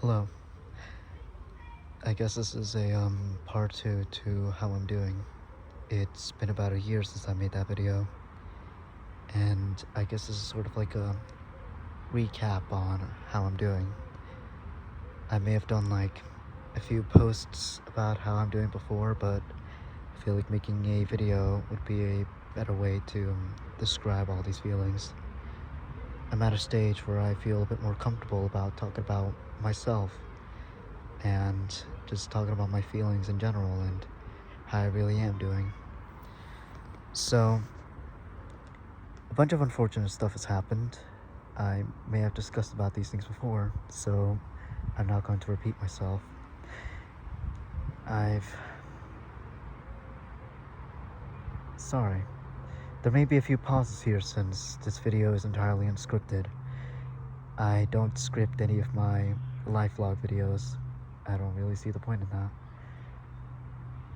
Hello. I guess this is a part 2 to how I'm doing. It's been about a year since I made that video, and I guess this is sort of like a recap on how I'm doing. I may have done like a few posts about how I'm doing before, but I feel like making a video would be a better way to describe all these feelings. I'm at a stage where I feel a bit more comfortable about talking about myself and just talking about my feelings in general and how I really am doing. So, a bunch of unfortunate stuff has happened. I may have discussed about these things before, so I'm not going to repeat myself. Sorry. There may be a few pauses here since this video is entirely unscripted. I don't script any of my life vlog videos. I don't really see the point in that.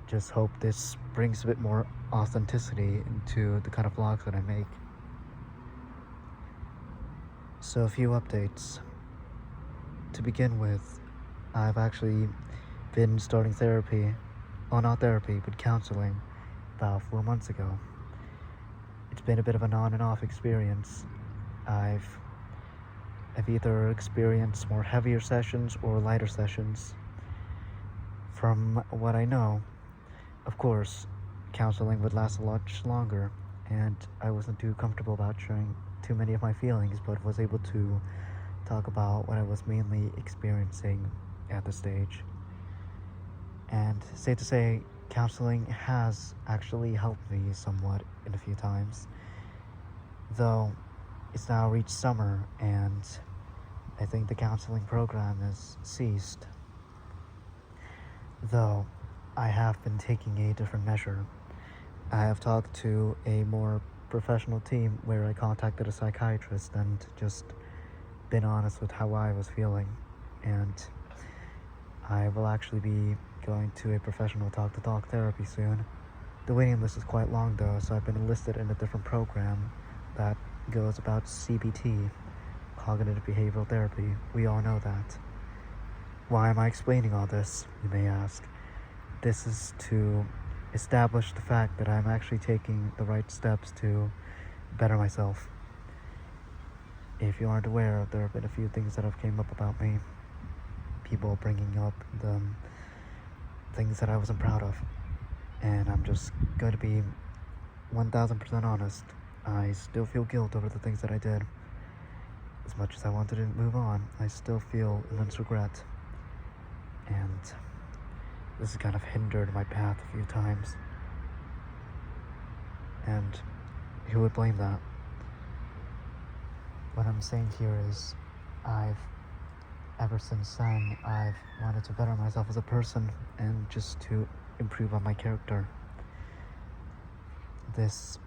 Just hope this brings a bit more authenticity into the kind of vlogs that I make. So, a few updates. To begin with, I've actually been starting therapy, well, not therapy, but counseling, about 4 months ago. It's been a bit of an on and off experience. I've either experienced more heavier sessions or lighter sessions. From what I know, of course, counseling would last a lot longer, and I wasn't too comfortable about sharing too many of my feelings, but was able to talk about what I was mainly experiencing at the stage. And safe to say, counseling has actually helped me somewhat in a few times, though it's now reached summer and I think the counseling program has ceased. Though I have been taking a different measure. I have talked to a more professional team where I contacted a psychiatrist and just been honest with how I was feeling, and I will actually be going to a professional talk-to-talk therapy soon. The waiting list is quite long though, so I've been enlisted in a different program that goes about CBT, cognitive behavioral therapy. We all know that. Why am I explaining all this, you may ask? This is to establish the fact that I'm actually taking the right steps to better myself. If you aren't aware, there have been a few things that have came up about me. People bringing up the things that I wasn't proud of. And I'm just going to be 1000% honest. I still feel guilt over the things that I did. As much as I wanted to move on, I still feel immense regret. And this has kind of hindered my path a few times. And who would blame that? What I'm saying here is, ever since then, I've wanted to better myself as a person and just to improve on my character. This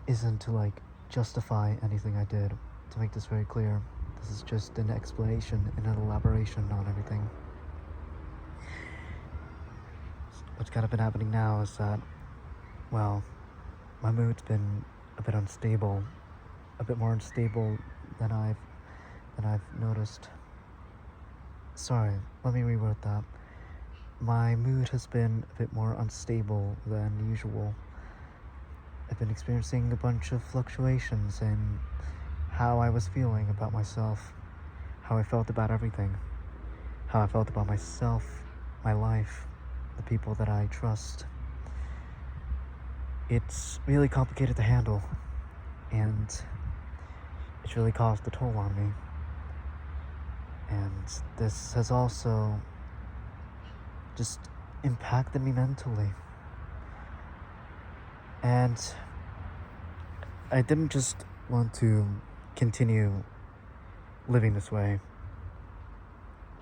isn't to justify anything I did. To make this very clear, this is just an explanation and an elaboration on everything. What's kind of been happening now is that, well, my mood's been a bit unstable, a bit more unstable than I've noticed. Sorry, let me reword that. My mood has been a bit more unstable than usual. I've been experiencing a bunch of fluctuations in how I was feeling about myself, how I felt about everything, how I felt about myself, my life, the people that I trust. It's really complicated to handle, and it's really caused a toll on me. And this has also just impacted me mentally. And I didn't just want to continue living this way.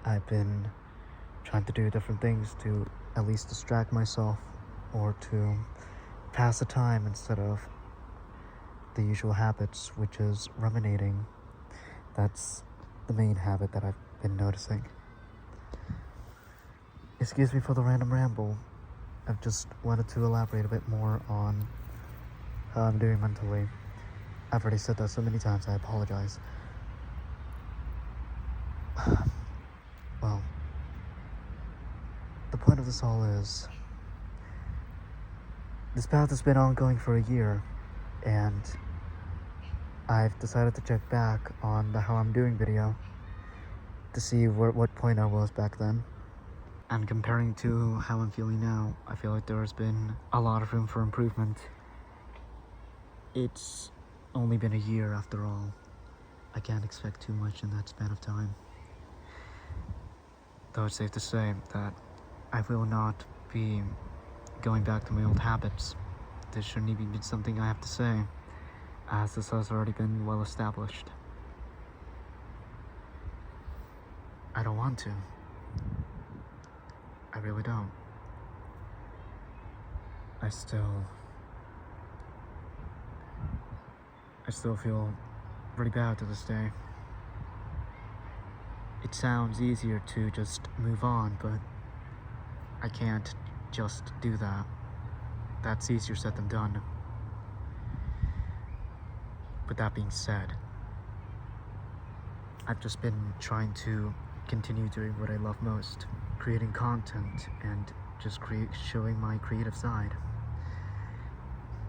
I've been trying to do different things to at least distract myself or to pass the time instead of the usual habits, which is ruminating. That's the main habit that I've been noticing. Excuse me for the random ramble. I've just wanted to elaborate a bit more on how I'm doing mentally. I've already said that so many times, I apologize. Well, the point of this all is, this path has been ongoing for a year, and I've decided to check back on the how I'm doing video to see what point I was back then. And comparing to how I'm feeling now, I feel like there has been a lot of room for improvement. It's only been a year after all. I can't expect too much in that span of time. Though it's safe to say that I will not be going back to my old habits. This shouldn't even be something I have to say, as this has already been well established. I don't want to. I really don't. I still feel pretty bad to this day. It sounds easier to just move on, but I can't just do that. That's easier said than done. But that being said, I've just been trying to continue doing what I love most, creating content and just showing my creative side.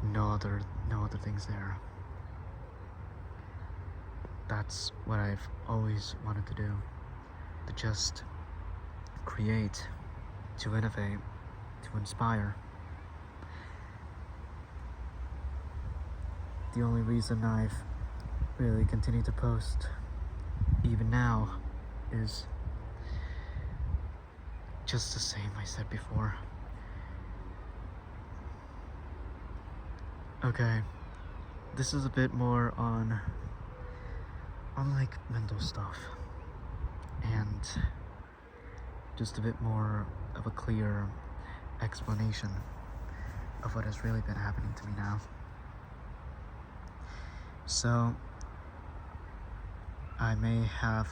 No other things there. That's what I've always wanted to do. To just create, to innovate, to inspire. The only reason I've really continued to post, even now, is just the same I said before. Okay, this is a bit more on like mental stuff, and just a bit more of a clear explanation of what has really been happening to me now. So, I may have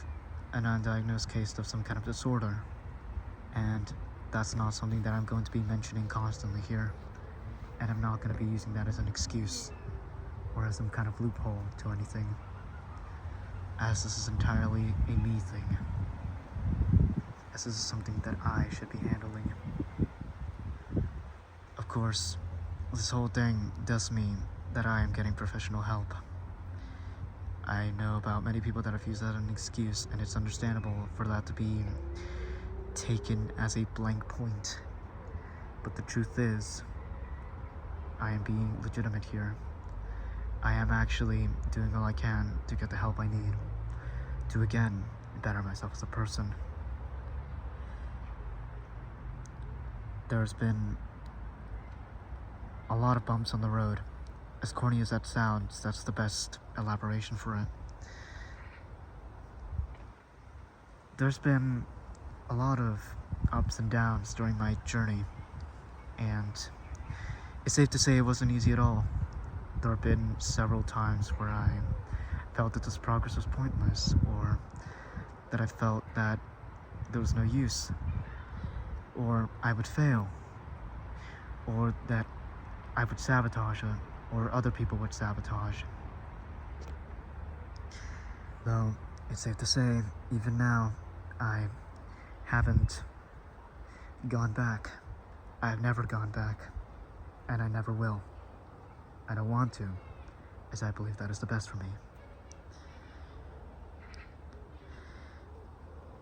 an undiagnosed case of some kind of disorder, and that's not something that I'm going to be mentioning constantly here, and I'm not going to be using that as an excuse or as some kind of loophole to anything, as this is entirely a me thing, as this is something that I should be handling. Of course, this whole thing does mean that I am getting professional help. I know about many people that have used that as an excuse, and it's understandable for that to be taken as a blank point. But the truth is, I am being legitimate here. I am actually doing all I can to get the help I need to, again, better myself as a person. There's been a lot of bumps on the road. As corny as that sounds, that's the best elaboration for it. There's been a lot of ups and downs during my journey, and it's safe to say it wasn't easy at all. There have been several times where I felt that this progress was pointless, or that I felt that there was no use, or I would fail, or that I would sabotage it, or other people would sabotage. Though, it's safe to say, even now, I haven't gone back. I've never gone back, and I never will. I don't want to, as I believe that is the best for me.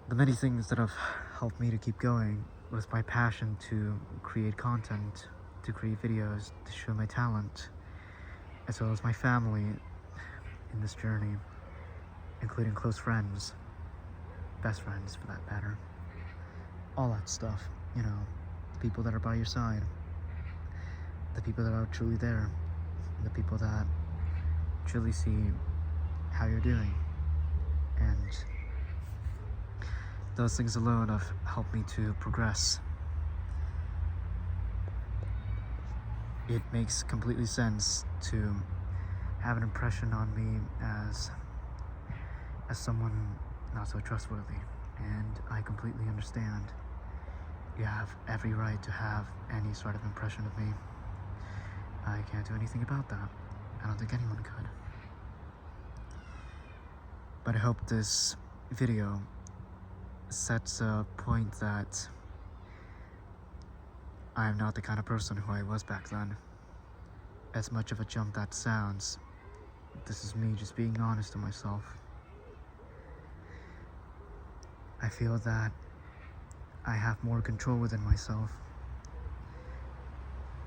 The many things that have helped me to keep going was my passion to create content, to create videos, to show my talent, as well as my family in this journey, including close friends, best friends for that matter, all that stuff, you know, the people that are by your side, the people that are truly there, the people that truly see how you're doing, and those things alone have helped me to progress. It makes completely sense to have an impression on me as someone not so trustworthy, and I completely understand. You have every right to have any sort of impression of me. I can't do anything about that. I don't think anyone could. But I hope this video sets a point that I am not the kind of person who I was back then. As much of a jump that sounds, this is me just being honest to myself. I feel that I have more control within myself.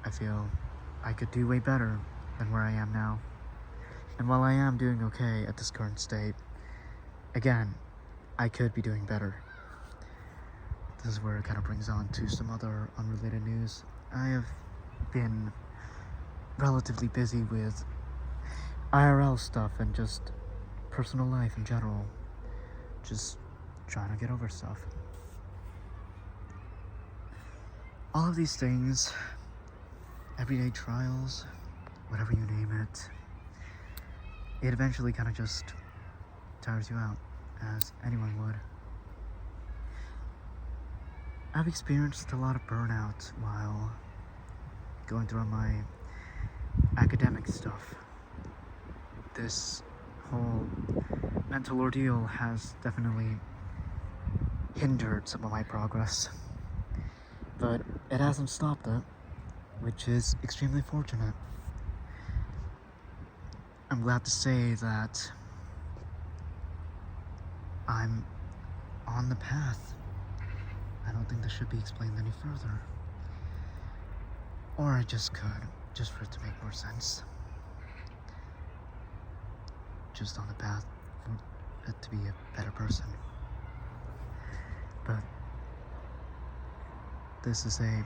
I feel I could do way better than where I am now. And while I am doing okay at this current state, again, I could be doing better. This is where it kind of brings on to some other unrelated news. I have been relatively busy with IRL stuff and just personal life in general. Just trying to get over stuff. All of these things, everyday trials, whatever you name it, it eventually kind of just tires you out, as anyone would. I've experienced a lot of burnout while going through my academic stuff. This whole mental ordeal has definitely hindered some of my progress, but it hasn't stopped it, which is extremely fortunate. I'm glad to say that I'm on the path. I don't think this should be explained any further. Or I just could, just for it to make more sense. Just on the path for it to be a better person. But this is a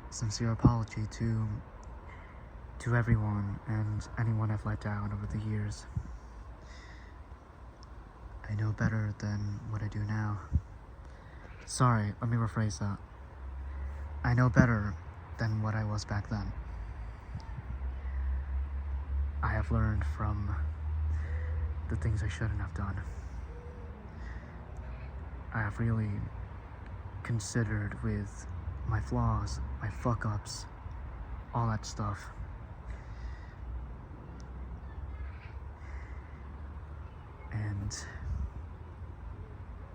sincere apology to everyone and anyone I've let down over the years. I know better than what I do now. Sorry, let me rephrase that. I know better than what I was back then. I have learned from the things I shouldn't have done. I have really considered with my flaws, my fuck-ups, all that stuff. And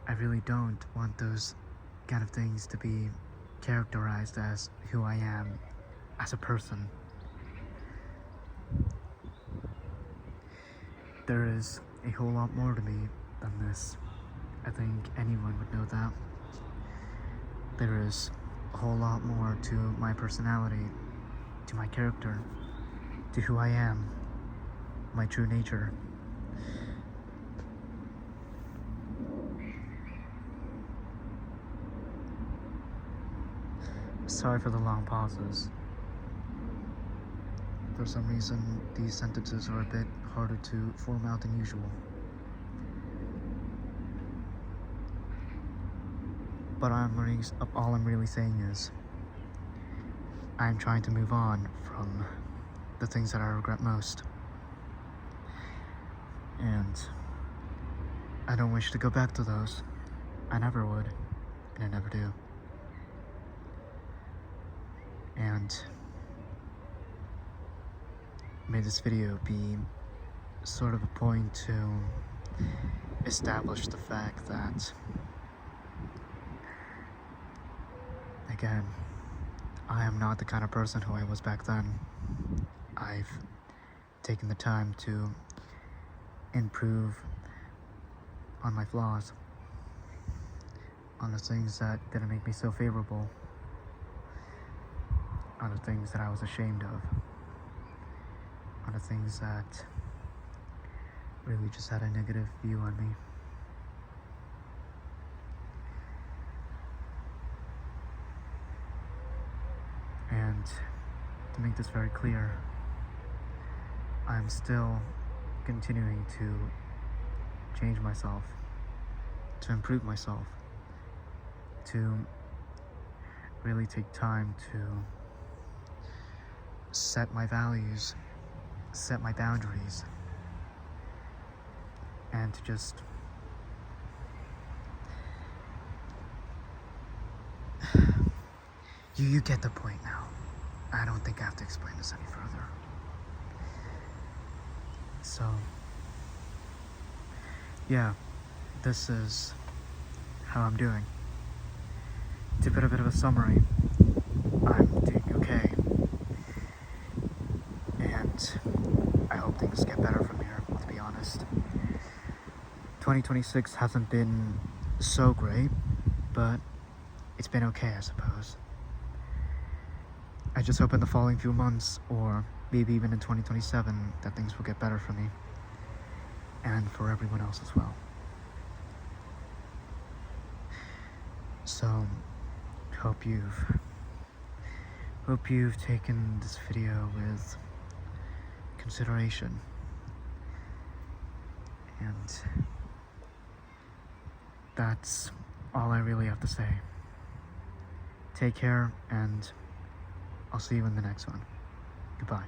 I really don't want those kind of things to be characterized as who I am as a person. There is a whole lot more to me than this. I think anyone would know that. There is a whole lot more to my personality, to my character, to who I am, my true nature. Sorry for the long pauses. For some reason, these sentences are a bit harder to form out than usual. But all I'm really saying is, I'm trying to move on from the things that I regret most. And I don't wish to go back to those. I never would, and I never do. And may this video be sort of a point to establish the fact that, again, I am not the kind of person who I was back then. I've taken the time to improve on my flaws, on the things that didn't make me so favorable, on the things that I was ashamed of, on the things that really just had a negative view on me. And to make this very clear, I'm still continuing to change myself, to improve myself, to really take time to set my values, set my boundaries, and to just you get the point now. I don't think I have to explain this any further. So yeah, this is how I'm doing. To put a bit of a summary, I'm doing okay. And I hope things get better from here, to be honest. 2026 hasn't been so great, but it's been okay, I suppose. I just hope in the following few months, or maybe even in 2027, that things will get better for me. And for everyone else as well. So, hope you've taken this video with consideration. And that's all I really have to say. Take care, and I'll see you in the next one. Goodbye.